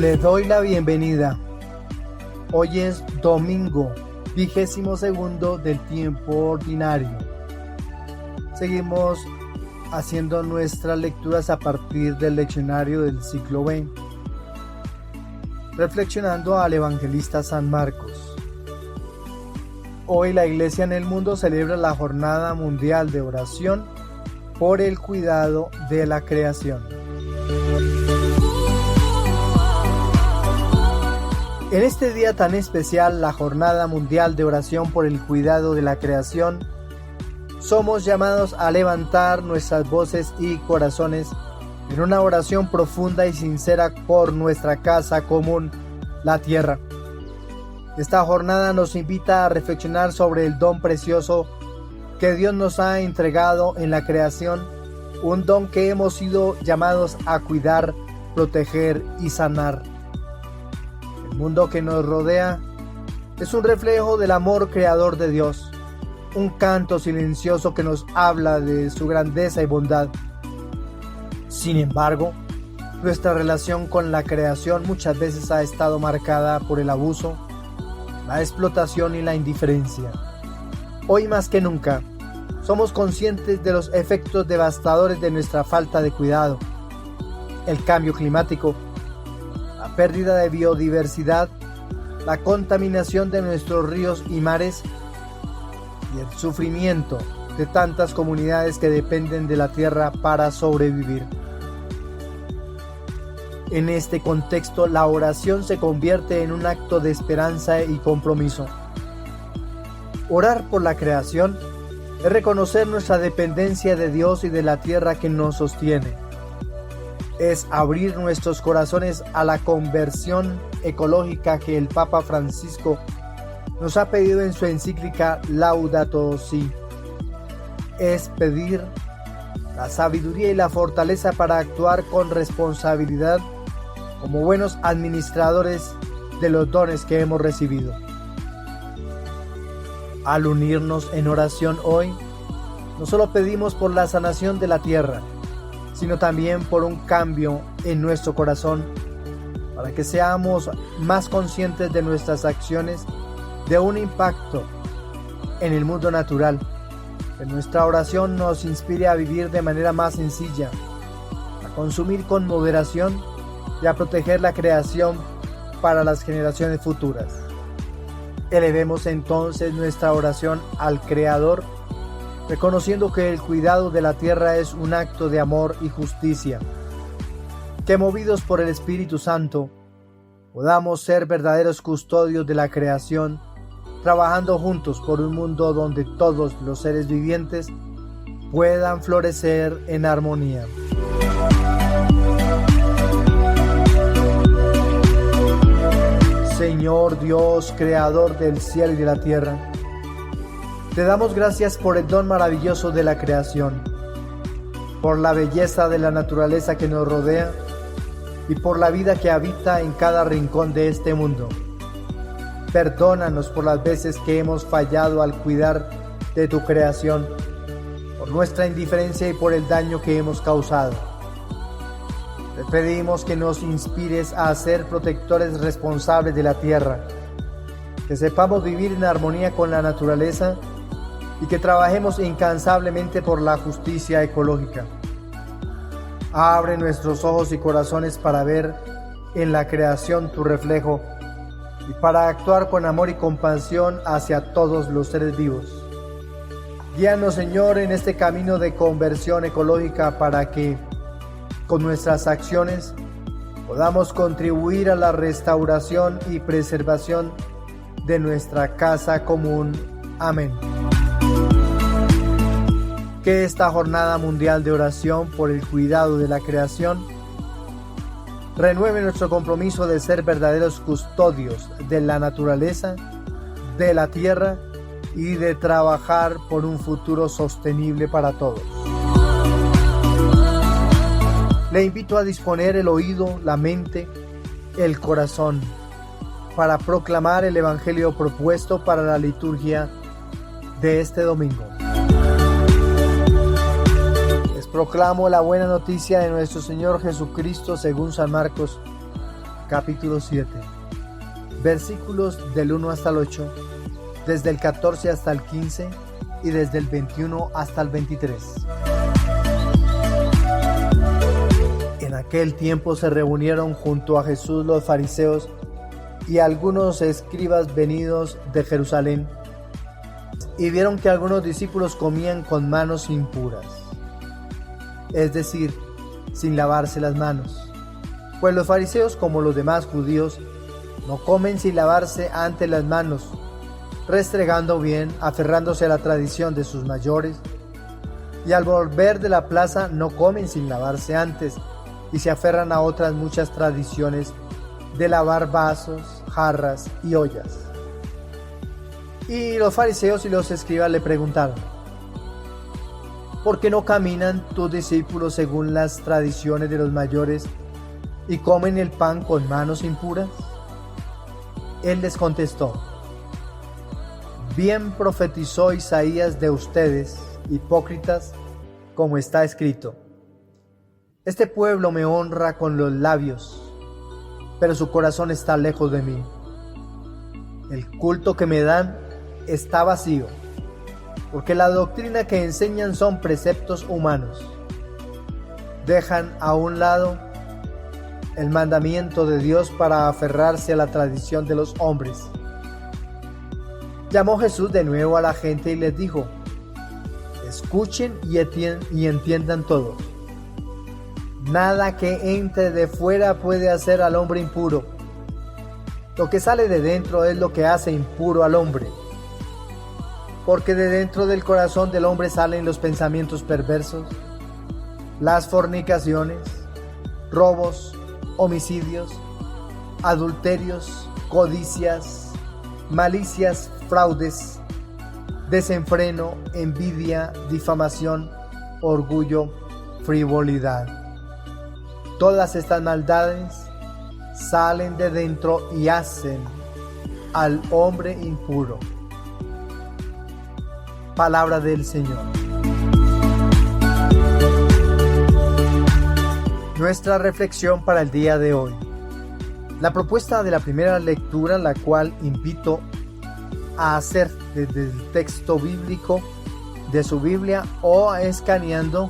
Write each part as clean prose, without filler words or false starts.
Le doy la bienvenida. Hoy es domingo, 22º del tiempo ordinario. Seguimos haciendo nuestras lecturas a partir del leccionario del siglo B, reflexionando al evangelista San Marcos. Hoy la Iglesia en el mundo celebra la Jornada Mundial de Oración por el cuidado de la creación. En este día tan especial, la Jornada Mundial de Oración por el cuidado de la creación, somos llamados a levantar nuestras voces y corazones en una oración profunda y sincera por nuestra casa común, la tierra. Esta jornada nos invita a reflexionar sobre el don precioso que Dios nos ha entregado en la creación, un don que hemos sido llamados a cuidar, proteger y sanar. El mundo que nos rodea es un reflejo del amor creador de Dios, un canto silencioso que nos habla de su grandeza y bondad. Sin embargo, nuestra relación con la creación muchas veces ha estado marcada por el abuso, la explotación y la indiferencia. Hoy más que nunca, somos conscientes de los efectos devastadores de nuestra falta de cuidado. El cambio climático, la pérdida de biodiversidad, la contaminación de nuestros ríos y mares y el sufrimiento de tantas comunidades que dependen de la tierra para sobrevivir. En este contexto, la oración se convierte en un acto de esperanza y compromiso. Orar por la creación es reconocer nuestra dependencia de Dios y de la tierra que nos sostiene. Es abrir nuestros corazones a la conversión ecológica que el Papa Francisco nos ha pedido en su encíclica Laudato Si. Es pedir la sabiduría y la fortaleza para actuar con responsabilidad como buenos administradores de los dones que hemos recibido. Al unirnos en oración hoy, no solo pedimos por la sanación de la tierra, sino también por un cambio en nuestro corazón, para que seamos más conscientes de nuestras acciones, de un impacto en el mundo natural. Que nuestra oración nos inspire a vivir de manera más sencilla, a consumir con moderación y a proteger la creación para las generaciones futuras. Elevemos entonces nuestra oración al Creador, reconociendo que el cuidado de la tierra es un acto de amor y justicia. Que movidos por el Espíritu Santo, podamos ser verdaderos custodios de la creación, trabajando juntos por un mundo donde todos los seres vivientes puedan florecer en armonía. Señor Dios, Creador del cielo y de la tierra, te damos gracias por el don maravilloso de la creación, por la belleza de la naturaleza que nos rodea y por la vida que habita en cada rincón de este mundo. Perdónanos por las veces que hemos fallado al cuidar de tu creación, por nuestra indiferencia y por el daño que hemos causado. Te pedimos que nos inspires a ser protectores responsables de la tierra, que sepamos vivir en armonía con la naturaleza y que trabajemos incansablemente por la justicia ecológica. Abre nuestros ojos y corazones para ver en la creación tu reflejo y para actuar con amor y compasión hacia todos los seres vivos. Guíanos, Señor, en este camino de conversión ecológica para que, con nuestras acciones, podamos contribuir a la restauración y preservación de nuestra casa común. Amén. Que esta Jornada Mundial de Oración por el cuidado de la creación renueve nuestro compromiso de ser verdaderos custodios de la naturaleza, de la tierra y de trabajar por un futuro sostenible para todos. Le invito a disponer el oído, la mente, el corazón, para proclamar el Evangelio propuesto para la liturgia de este domingo. Les proclamo la buena noticia de nuestro Señor Jesucristo según San Marcos, capítulo 7, versículos del 1 hasta el 8, desde el 14 hasta el 15 y desde el 21 hasta el 23. En aquel tiempo se reunieron junto a Jesús los fariseos y algunos escribas venidos de Jerusalén, y vieron que algunos discípulos comían con manos impuras, es decir, sin lavarse las manos. Pues los fariseos, como los demás judíos, no comen sin lavarse antes las manos, restregando bien, aferrándose a la tradición de sus mayores, y al volver de la plaza no comen sin lavarse antes, y se aferran a otras muchas tradiciones de lavar vasos, jarras y ollas. Y los fariseos y los escribas le preguntaron: ¿por qué no caminan tus discípulos según las tradiciones de los mayores y comen el pan con manos impuras? Él les contestó: bien profetizó Isaías de ustedes, hipócritas, como está escrito: este pueblo me honra con los labios, pero su corazón está lejos de mí. El culto que me dan está vacío, porque la doctrina que enseñan son preceptos humanos. Dejan a un lado el mandamiento de Dios para aferrarse a la tradición de los hombres. Llamó Jesús de nuevo a la gente y les dijo: escuchen y entiendan todos. Nada que entre de fuera puede hacer al hombre impuro. Lo que sale de dentro es lo que hace impuro al hombre. Porque de dentro del corazón del hombre salen los pensamientos perversos, las fornicaciones, robos, homicidios, adulterios, codicias, malicias, fraudes, desenfreno, envidia, difamación, orgullo, frivolidad. Todas estas maldades salen de dentro y hacen al hombre impuro. Palabra del Señor. Nuestra reflexión para el día de hoy. La propuesta de la primera lectura, la cual invito a hacer desde el texto bíblico de su Biblia o escaneando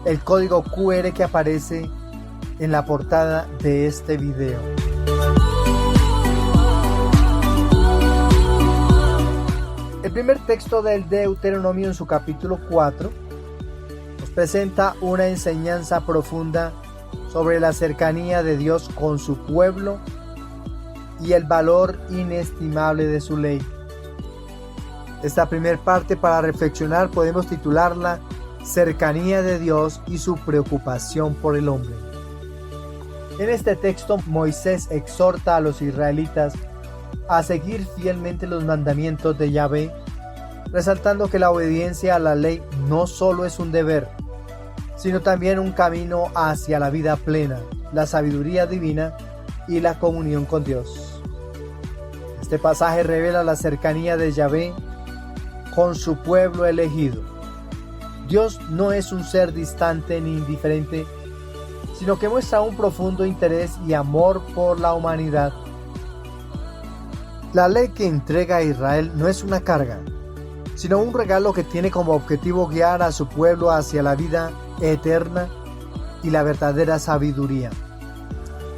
el código QR que aparece en la portada de este video. El primer texto del Deuteronomio en su capítulo 4 nos presenta una enseñanza profunda sobre la cercanía de Dios con su pueblo y el valor inestimable de su ley. Esta primera parte para reflexionar podemos titularla Cercanía de Dios y su preocupación por el hombre. En este texto Moisés exhorta a los israelitas a seguir fielmente los mandamientos de Yahvé, resaltando que la obediencia a la ley no solo es un deber, sino también un camino hacia la vida plena, la sabiduría divina y la comunión con Dios. Este pasaje revela la cercanía de Yahvé con su pueblo elegido. Dios no es un ser distante ni indiferente, sino que muestra un profundo interés y amor por la humanidad. La ley que entrega a Israel no es una carga, sino un regalo que tiene como objetivo guiar a su pueblo hacia la vida eterna y la verdadera sabiduría.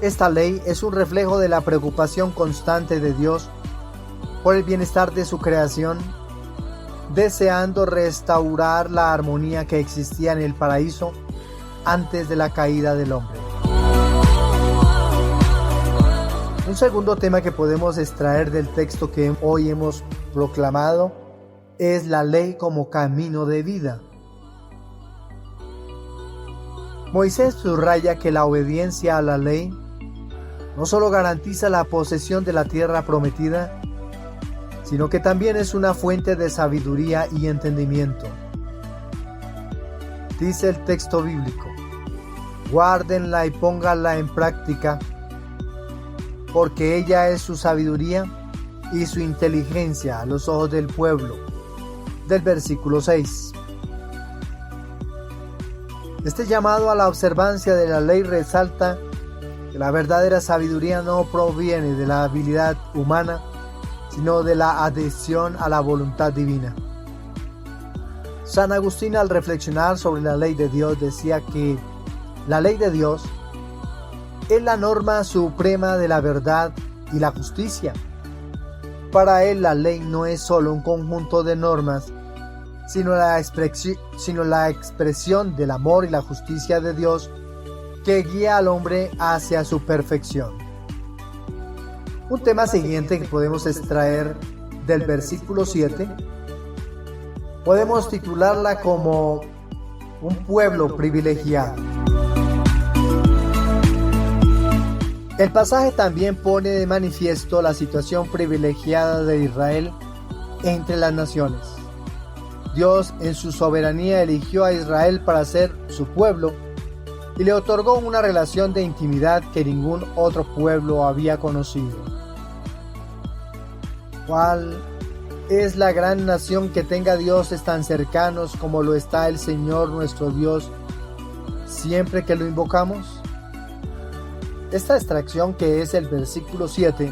Esta ley es un reflejo de la preocupación constante de Dios por el bienestar de su creación, deseando restaurar la armonía que existía en el paraíso antes de la caída del hombre. Un segundo tema que podemos extraer del texto que hoy hemos proclamado es la ley como camino de vida. Moisés subraya que la obediencia a la ley no solo garantiza la posesión de la tierra prometida, sino que también es una fuente de sabiduría y entendimiento. Dice el texto bíblico: guárdenla y pónganla en práctica, porque ella es su sabiduría y su inteligencia a los ojos del pueblo. Del versículo 6. Este llamado a la observancia de la ley resalta que la verdadera sabiduría no proviene de la habilidad humana, sino de la adhesión a la voluntad divina. San Agustín, al reflexionar sobre la ley de Dios, decía que la ley de Dios es la norma suprema de la verdad y la justicia. Para él, la ley no es solo un conjunto de normas, sino la expresión del amor y la justicia de Dios que guía al hombre hacia su perfección. Un tema siguiente que podemos extraer del versículo 7, podemos titularla como un pueblo privilegiado. El pasaje también pone de manifiesto la situación privilegiada de Israel entre las naciones. Dios en su soberanía eligió a Israel para ser su pueblo y le otorgó una relación de intimidad que ningún otro pueblo había conocido. ¿Cuál es la gran nación que tenga dioses tan cercanos como lo está el Señor nuestro Dios siempre que lo invocamos? Esta extracción, que es el versículo 7,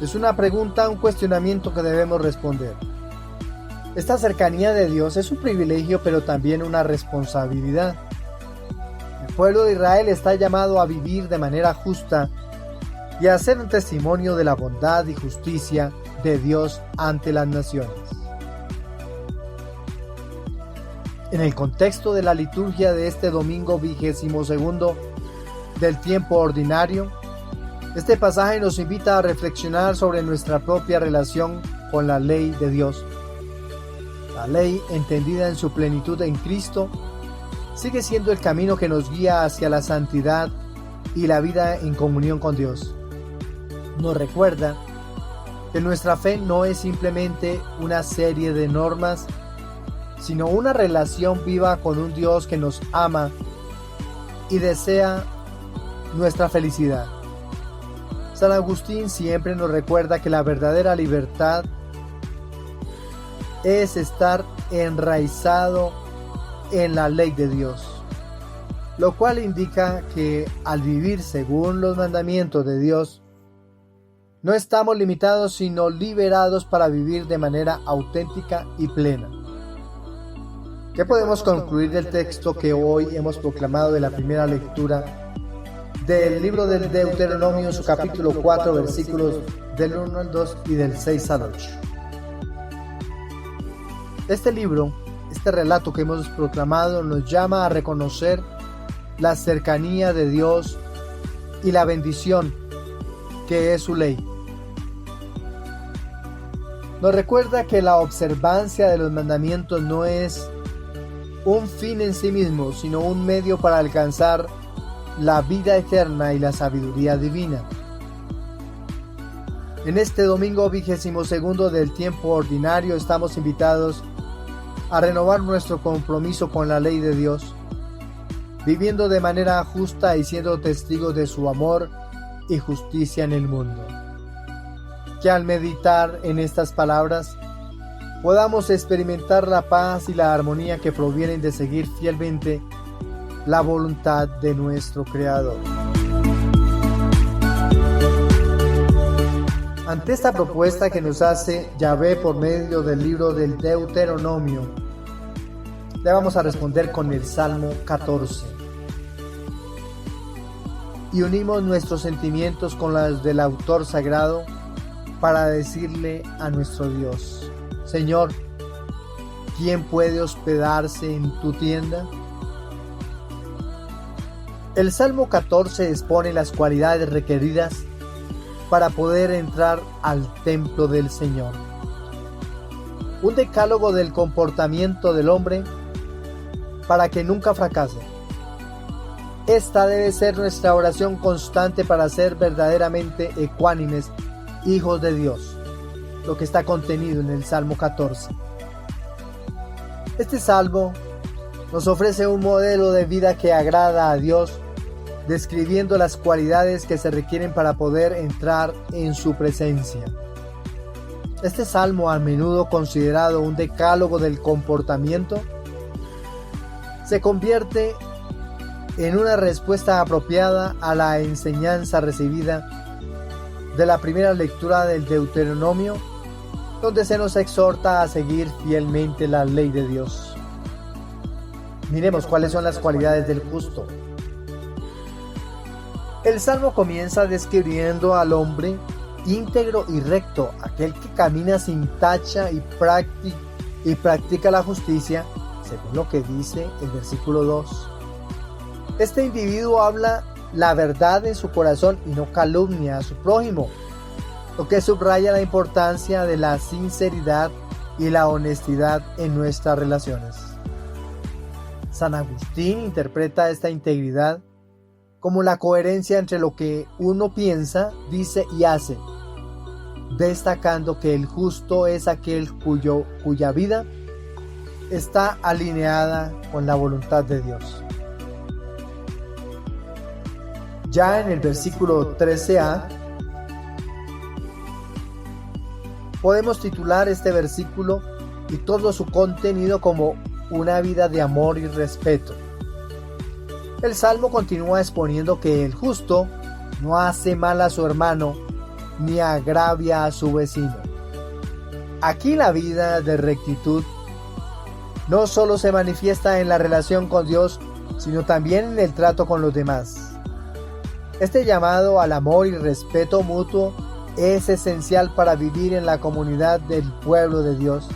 es una pregunta, un cuestionamiento que debemos responder. Esta cercanía de Dios es un privilegio, pero también una responsabilidad. El pueblo de Israel está llamado a vivir de manera justa y a ser un testimonio de la bondad y justicia de Dios ante las naciones. En el contexto de la liturgia de este domingo 22º del tiempo ordinario, este pasaje nos invita a reflexionar sobre nuestra propia relación con la ley de Dios. La ley, entendida en su plenitud en Cristo, sigue siendo el camino que nos guía hacia la santidad y la vida en comunión con Dios. Nos recuerda que nuestra fe no es simplemente una serie de normas, sino una relación viva con un Dios que nos ama y desea nuestra felicidad. San Agustín siempre nos recuerda que la verdadera libertad es estar enraizado en la ley de Dios, lo cual indica que al vivir según los mandamientos de Dios, no estamos limitados sino liberados para vivir de manera auténtica y plena. ¿Qué podemos concluir del texto que hoy hemos proclamado de la primera lectura del libro del Deuteronomio, su capítulo 4, versículos del 1 al 2 y del 6 al 8? Este libro, este relato que hemos proclamado, nos llama a reconocer la cercanía de Dios y la bendición que es su ley. Nos recuerda que la observancia de los mandamientos no es un fin en sí mismo, sino un medio para alcanzar la vida eterna y la sabiduría divina. En este domingo 22º del tiempo ordinario estamos invitados a renovar nuestro compromiso con la ley de Dios, viviendo de manera justa y siendo testigos de su amor y justicia en el mundo. Que al meditar en estas palabras podamos experimentar la paz y la armonía que provienen de seguir fielmente la voluntad de nuestro Creador. Ante esta propuesta que nos hace Yahvé por medio del libro del Deuteronomio, le vamos a responder con el Salmo 14. Y unimos nuestros sentimientos con los del autor sagrado para decirle a nuestro Dios: Señor, ¿quién puede hospedarse en tu tienda? El Salmo 14 expone las cualidades requeridas para poder entrar al templo del Señor. Un decálogo del comportamiento del hombre para que nunca fracase. Esta debe ser nuestra oración constante para ser verdaderamente ecuánimes, hijos de Dios, lo que está contenido en el Salmo 14. Este salmo nos ofrece un modelo de vida que agrada a Dios, describiendo las cualidades que se requieren para poder entrar en su presencia. Este salmo, a menudo considerado un decálogo del comportamiento, se convierte en una respuesta apropiada a la enseñanza recibida de la primera lectura del Deuteronomio, donde se nos exhorta a seguir fielmente la ley de Dios. Miremos cuáles son las cualidades del justo. El Salmo comienza describiendo al hombre íntegro y recto, aquel que camina sin tacha y practica la justicia, según lo que dice el versículo 2. Este individuo habla la verdad en su corazón y no calumnia a su prójimo, lo que subraya la importancia de la sinceridad y la honestidad en nuestras relaciones. San Agustín interpreta esta integridad como la coherencia entre lo que uno piensa, dice y hace, destacando que el justo es aquel cuya vida está alineada con la voluntad de Dios. Ya en el versículo 13a, podemos titular este versículo y todo su contenido como una vida de amor y respeto. El Salmo continúa exponiendo que el justo no hace mal a su hermano ni agravia a su vecino. Aquí la vida de rectitud no solo se manifiesta en la relación con Dios, sino también en el trato con los demás. Este llamado al amor y respeto mutuo es esencial para vivir en la comunidad del pueblo de Dios.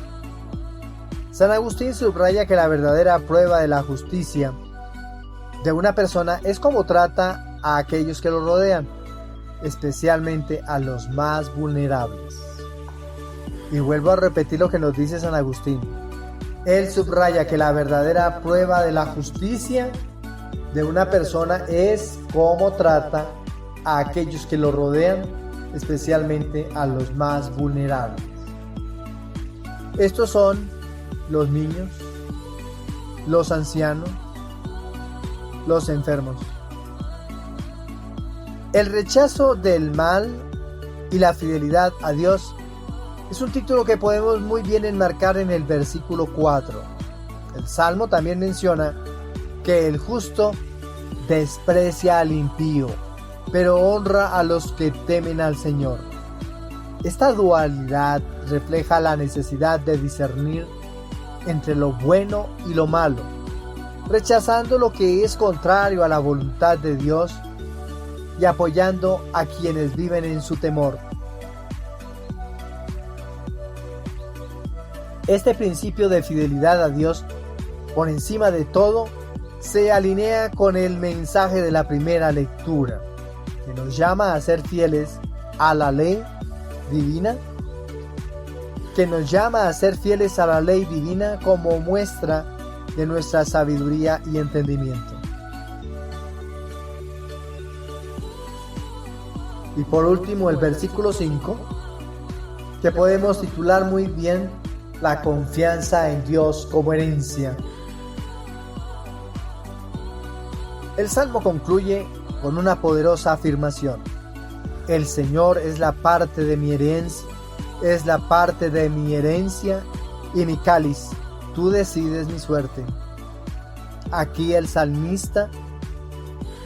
San Agustín subraya que la verdadera prueba de la justicia de una persona es cómo trata a aquellos que lo rodean, especialmente a los más vulnerables. Y vuelvo a repetir lo que nos dice San Agustín. Él subraya que la verdadera prueba de la justicia de una persona es cómo trata a aquellos que lo rodean, especialmente a los más vulnerables. Estos son los niños, los ancianos, los enfermos. El rechazo del mal y la fidelidad a Dios es un título que podemos muy bien enmarcar en el versículo 4. El Salmo también menciona que el justo desprecia al impío, pero honra a los que temen al Señor. Esta dualidad refleja la necesidad de discernir entre lo bueno y lo malo, rechazando lo que es contrario a la voluntad de Dios y apoyando a quienes viven en su temor. Este principio de fidelidad a Dios, por encima de todo, se alinea con el mensaje de la primera lectura, que nos llama a ser fieles a la ley divina, como muestra de nuestra sabiduría y entendimiento. Y por último, el versículo 5, que podemos titular muy bien la confianza en Dios como herencia. El Salmo concluye con una poderosa afirmación: el Señor es la parte de mi herencia, y mi cáliz, tú decides mi suerte. Aquí el salmista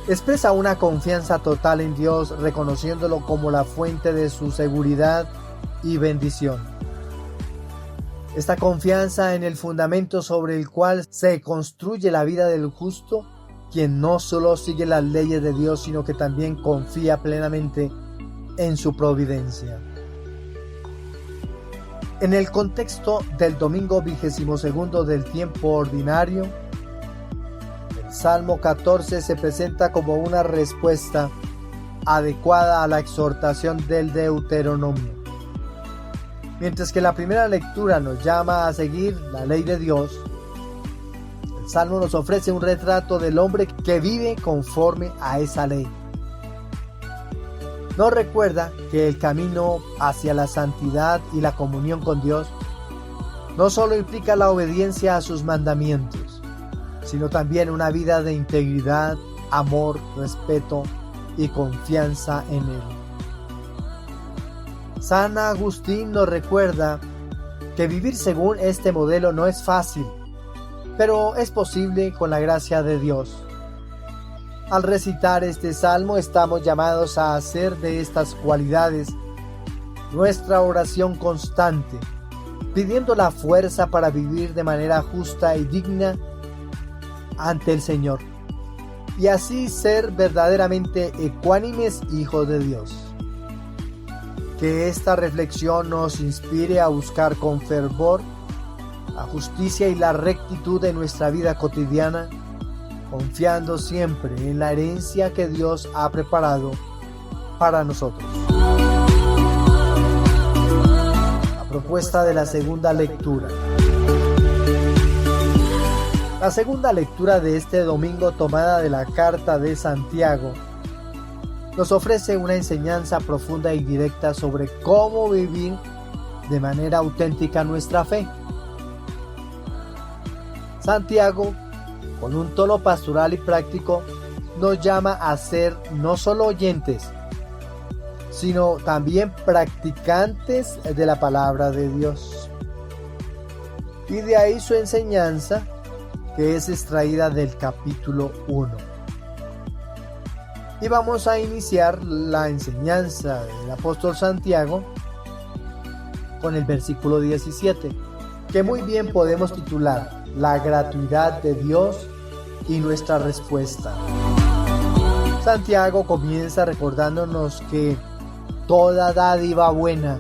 expresa una confianza total en Dios, reconociéndolo como la fuente de su seguridad y bendición. Esta confianza en el fundamento sobre el cual se construye la vida del justo, quien no solo sigue las leyes de Dios, sino que también confía plenamente en su providencia. En el contexto del domingo 22º del tiempo ordinario, el Salmo 14 se presenta como una respuesta adecuada a la exhortación del Deuteronomio. Mientras que la primera lectura nos llama a seguir la ley de Dios, el Salmo nos ofrece un retrato del hombre que vive conforme a esa ley. Nos recuerda que el camino hacia la santidad y la comunión con Dios no solo implica la obediencia a sus mandamientos, sino también una vida de integridad, amor, respeto y confianza en Él. San Agustín nos recuerda que vivir según este modelo no es fácil, pero es posible con la gracia de Dios. Al recitar este salmo estamos llamados a hacer de estas cualidades nuestra oración constante, pidiendo la fuerza para vivir de manera justa y digna ante el Señor, y así ser verdaderamente ecuánimes hijos de Dios. Que esta reflexión nos inspire a buscar con fervor la justicia y la rectitud en nuestra vida cotidiana, confiando siempre en la herencia que Dios ha preparado para nosotros. La propuesta de la segunda lectura. La segunda lectura de este domingo, tomada de la carta de Santiago, nos ofrece una enseñanza profunda y directa sobre cómo vivir de manera auténtica nuestra fe. Santiago, con un tono pastoral y práctico, nos llama a ser no solo oyentes, sino también practicantes de la palabra de Dios. Y de ahí su enseñanza, que es extraída del capítulo 1. Y vamos a iniciar la enseñanza del apóstol Santiago con el versículo 17, que muy bien podemos titular La gratuidad de Dios y nuestra respuesta. Santiago comienza recordándonos que toda dádiva buena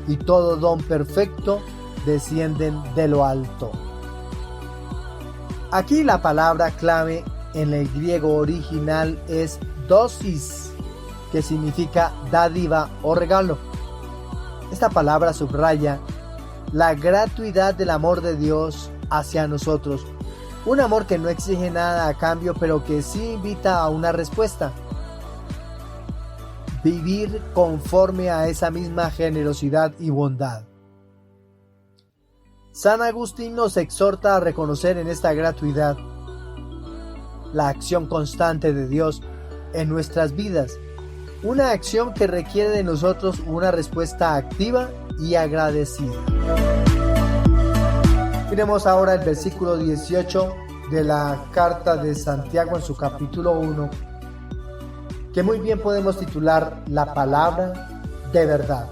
y todo don perfecto descienden de lo alto. Aquí la palabra clave en el griego original es dosis, que significa dádiva o regalo. Esta palabra subraya la gratuidad del amor de Dios hacia nosotros, un amor que no exige nada a cambio, pero que sí invita a una respuesta. Vivir conforme a esa misma generosidad y bondad. San Agustín nos exhorta a reconocer en esta gratuidad la acción constante de Dios en nuestras vidas, una acción que requiere de nosotros una respuesta activa y agradecida. Miremos ahora el versículo 18 de la carta de Santiago en su capítulo 1, que muy bien podemos titular La palabra de verdad.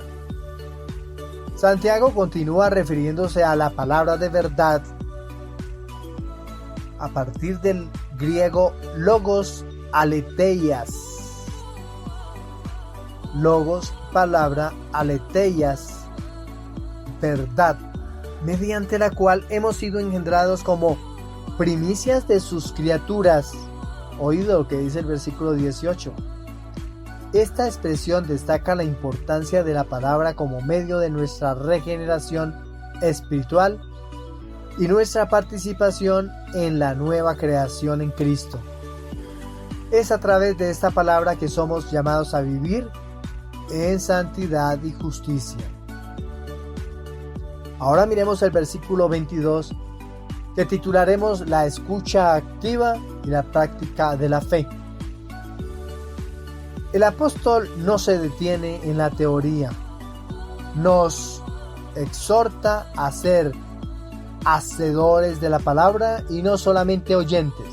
Santiago continúa refiriéndose a la palabra de verdad a partir del griego logos aleteias. Logos, palabra, aleteias, verdad, mediante la cual hemos sido engendrados como primicias de sus criaturas. Oído lo que dice el versículo 18. Esta expresión destaca la importancia de la palabra como medio de nuestra regeneración espiritual y nuestra participación en la nueva creación en Cristo. Es a través de esta palabra que somos llamados a vivir en santidad y justicia. Ahora miremos el versículo 22, que titularemos La escucha activa y la práctica de la fe. El apóstol no se detiene en la teoría, nos exhorta a ser hacedores de la palabra y no solamente oyentes.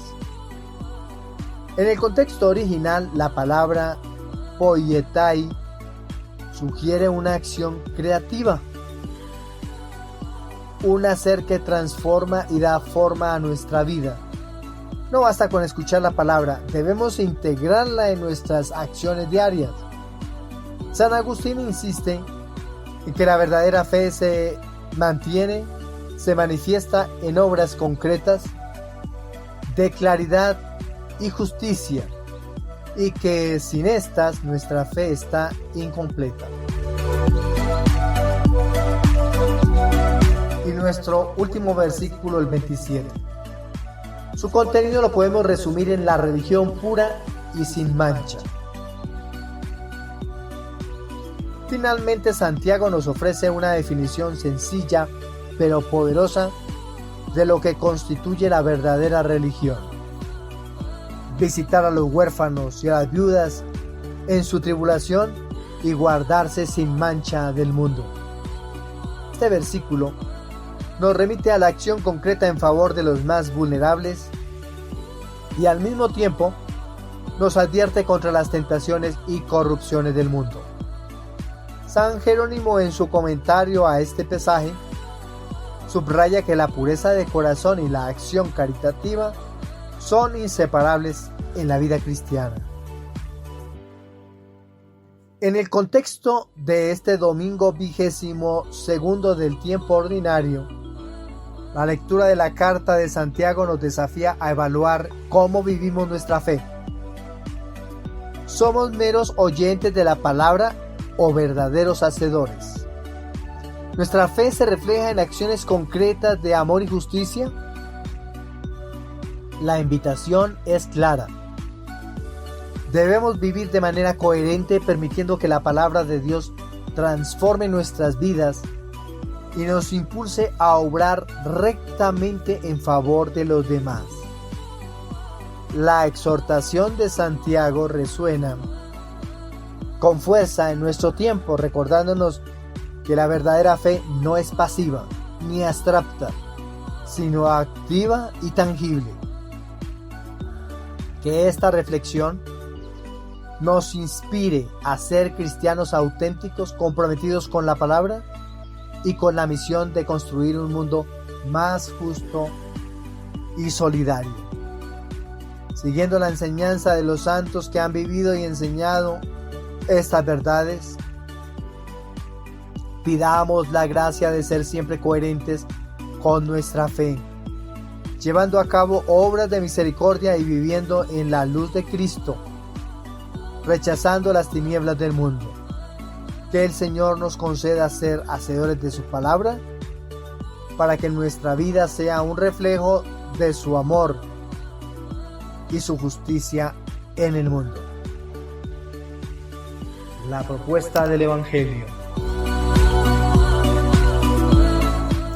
En el contexto original, la palabra poietai sugiere una acción creativa, un hacer que transforma y da forma a nuestra vida. No basta con escuchar la palabra, debemos integrarla en nuestras acciones diarias. San Agustín insiste en que la verdadera fe se mantiene, se manifiesta en obras concretas de claridad y justicia, y que sin estas nuestra fe está incompleta. Y nuestro último versículo, el 27. Su contenido lo podemos resumir en la religión pura y sin mancha. Finalmente, Santiago nos ofrece una definición sencilla pero poderosa de lo que constituye la verdadera religión. Visitar a los huérfanos y a las viudas en su tribulación y guardarse sin mancha del mundo. Este versículo nos remite a la acción concreta en favor de los más vulnerables y al mismo tiempo nos advierte contra las tentaciones y corrupciones del mundo. San Jerónimo, en su comentario a este pasaje, subraya que la pureza de corazón y la acción caritativa son inseparables en la vida cristiana. En el contexto de este domingo 22º del tiempo ordinario, la lectura de la carta de Santiago nos desafía a evaluar cómo vivimos nuestra fe. ¿Somos meros oyentes de la palabra o verdaderos hacedores? ¿Nuestra fe se refleja en acciones concretas de amor y justicia? La invitación es clara. Debemos vivir de manera coherente, permitiendo que la palabra de Dios transforme nuestras vidas y nos impulse a obrar rectamente en favor de los demás. La exhortación de Santiago resuena con fuerza en nuestro tiempo, recordándonos que la verdadera fe no es pasiva ni abstracta, sino activa y tangible. Que esta reflexión nos inspire a ser cristianos auténticos, comprometidos con la palabra y con la misión de construir un mundo más justo y solidario. Siguiendo la enseñanza de los santos que han vivido y enseñado estas verdades, pidamos la gracia de ser siempre coherentes con nuestra fe, llevando a cabo obras de misericordia y viviendo en la luz de Cristo, rechazando las tinieblas del mundo. Que el Señor nos conceda ser hacedores de su palabra, para que nuestra vida sea un reflejo de su amor y su justicia en el mundo. La propuesta del Evangelio.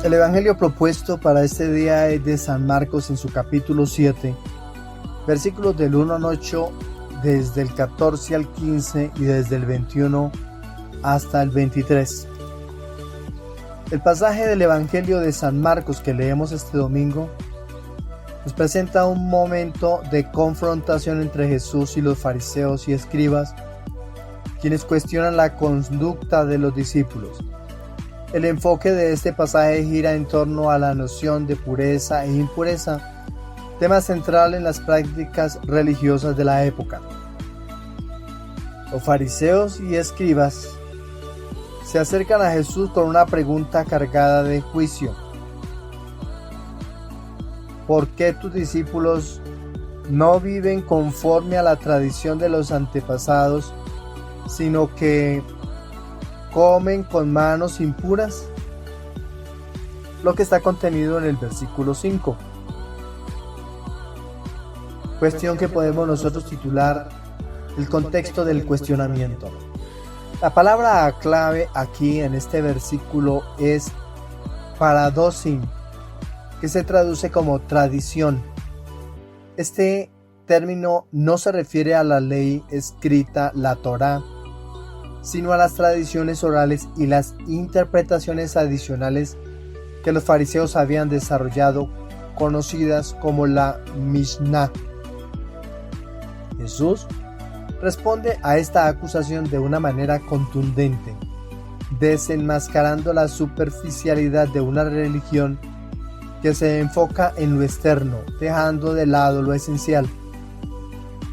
El Evangelio propuesto para este día es de San Marcos en su capítulo 7, versículos del 1 al 8, desde el 14 al 15 y desde el 21 hasta el 23. El pasaje del Evangelio de San Marcos que leemos este domingo nos presenta un momento de confrontación entre Jesús y los fariseos y escribas, quienes cuestionan la conducta de los discípulos. El enfoque de este pasaje gira en torno a la noción de pureza e impureza, tema central en las prácticas religiosas de la época. Los fariseos y escribas se acercan a Jesús con una pregunta cargada de juicio. ¿Por qué tus discípulos no viven conforme a la tradición de los antepasados, sino que comen con manos impuras? Lo que está contenido en el versículo 5. Cuestión que podemos nosotros titular el contexto del cuestionamiento. La palabra clave aquí en este versículo es paradoxin, que se traduce como tradición. Este término no se refiere a la ley escrita, la Torá, sino a las tradiciones orales y las interpretaciones adicionales que los fariseos habían desarrollado, conocidas como la Mishnah. Jesús responde a esta acusación de una manera contundente, desenmascarando la superficialidad de una religión que se enfoca en lo externo, dejando de lado lo esencial.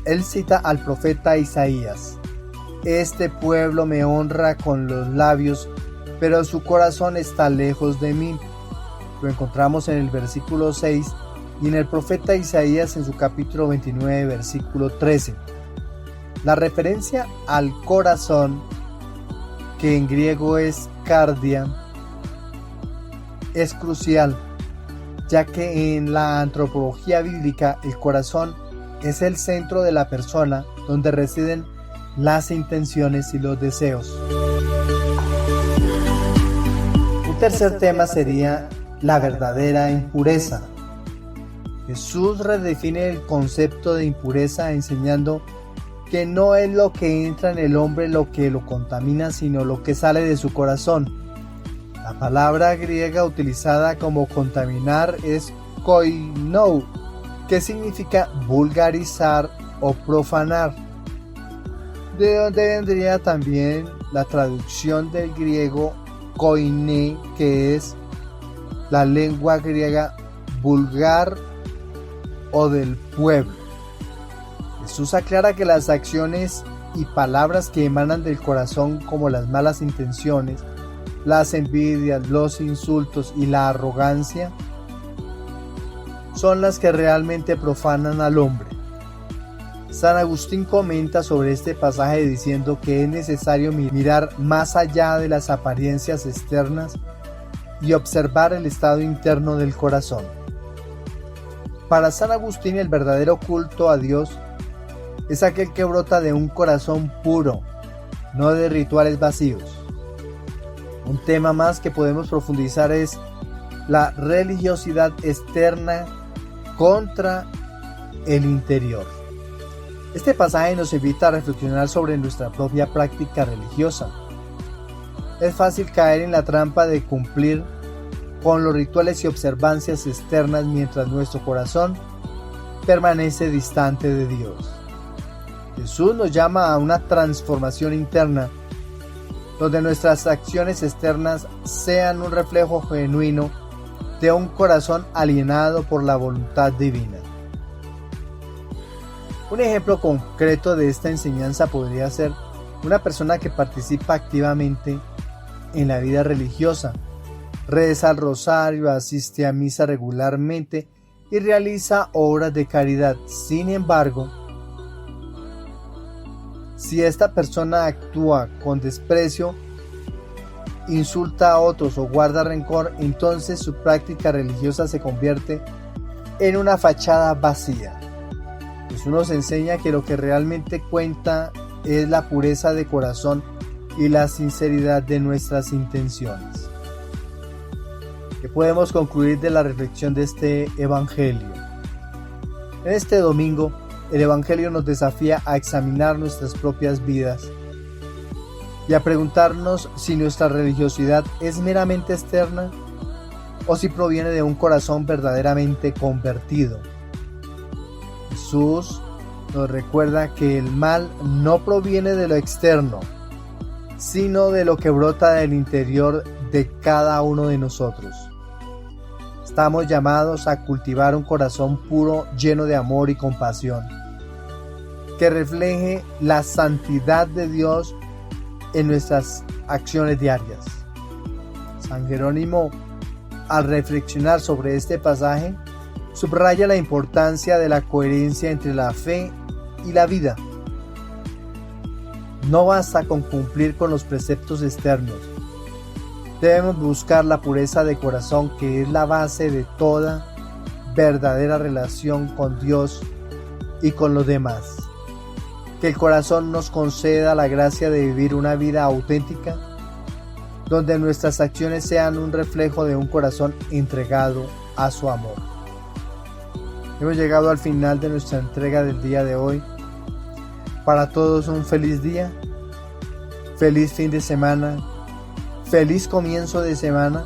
Él cita al profeta Isaías: este pueblo me honra con los labios, pero su corazón está lejos de mí. Lo encontramos en el versículo 6 y en el profeta Isaías en su capítulo 29, versículo 13. La referencia al corazón, que en griego es cardia, es crucial, ya que en la antropología bíblica el corazón es el centro de la persona, donde residen las intenciones y los deseos. Un tercer tema sería la verdadera impureza. Jesús redefine el concepto de impureza enseñando que no es lo que entra en el hombre lo que lo contamina, sino lo que sale de su corazón. La palabra griega utilizada como contaminar es koinou, que significa vulgarizar o profanar, de donde vendría también la traducción del griego koiné, que es la lengua griega vulgar o del pueblo. Jesús aclara que las acciones y palabras que emanan del corazón, como las malas intenciones, las envidias, los insultos y la arrogancia, son las que realmente profanan al hombre. San Agustín comenta sobre este pasaje diciendo que es necesario mirar más allá de las apariencias externas y observar el estado interno del corazón. Para San Agustín, el verdadero culto a Dios es aquel que brota de un corazón puro, no de rituales vacíos. Un tema más que podemos profundizar es la religiosidad externa contra el interior. Este pasaje nos invita a reflexionar sobre nuestra propia práctica religiosa. Es fácil caer en la trampa de cumplir con los rituales y observancias externas mientras nuestro corazón permanece distante de Dios. Jesús nos llama a una transformación interna, donde nuestras acciones externas sean un reflejo genuino de un corazón alienado por la voluntad divina. Un ejemplo concreto de esta enseñanza podría ser una persona que participa activamente en la vida religiosa, reza el rosario, asiste a misa regularmente y realiza obras de caridad. Sin embargo, si esta persona actúa con desprecio, insulta a otros o guarda rencor, entonces su práctica religiosa se convierte en una fachada vacía. Jesús nos enseña que lo que realmente cuenta es la pureza de corazón y la sinceridad de nuestras intenciones. ¿Qué podemos concluir de la reflexión de este Evangelio? En este domingo, el Evangelio nos desafía a examinar nuestras propias vidas y a preguntarnos si nuestra religiosidad es meramente externa o si proviene de un corazón verdaderamente convertido. Jesús nos recuerda que el mal no proviene de lo externo, sino de lo que brota del interior de cada uno de nosotros. Estamos llamados a cultivar un corazón puro, lleno de amor y compasión, que refleje la santidad de Dios en nuestras acciones diarias. San Jerónimo, al reflexionar sobre este pasaje, subraya la importancia de la coherencia entre la fe y la vida. No basta con cumplir con los preceptos externos. Debemos buscar la pureza de corazón, que es la base de toda verdadera relación con Dios y con los demás. Que el corazón nos conceda la gracia de vivir una vida auténtica, donde nuestras acciones sean un reflejo de un corazón entregado a su amor. Hemos llegado al final de nuestra entrega del día de hoy. Para todos un feliz día, feliz fin de semana, feliz comienzo de semana.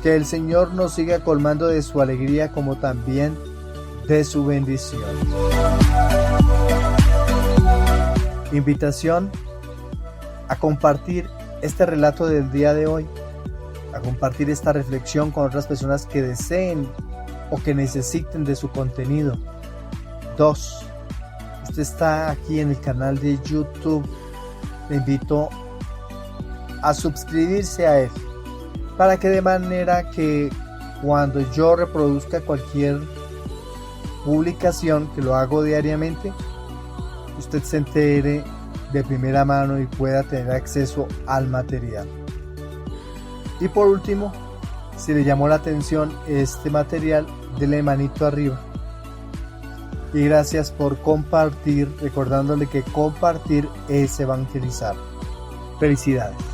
Que el Señor nos siga colmando de su alegría como también de su bendición. Invitación a compartir este relato del día de hoy, a compartir esta reflexión con otras personas que deseen o que necesiten de su contenido. 2. Usted está aquí en el canal de YouTube. Le invito a suscribirse a él, para que de manera que cuando yo reproduzca cualquier publicación, que lo hago diariamente, usted se entere de primera mano y pueda tener acceso al material. Y por último, si le llamó la atención este material, dele manito arriba. Y gracias por compartir, recordándole que compartir es evangelizar. Felicidades.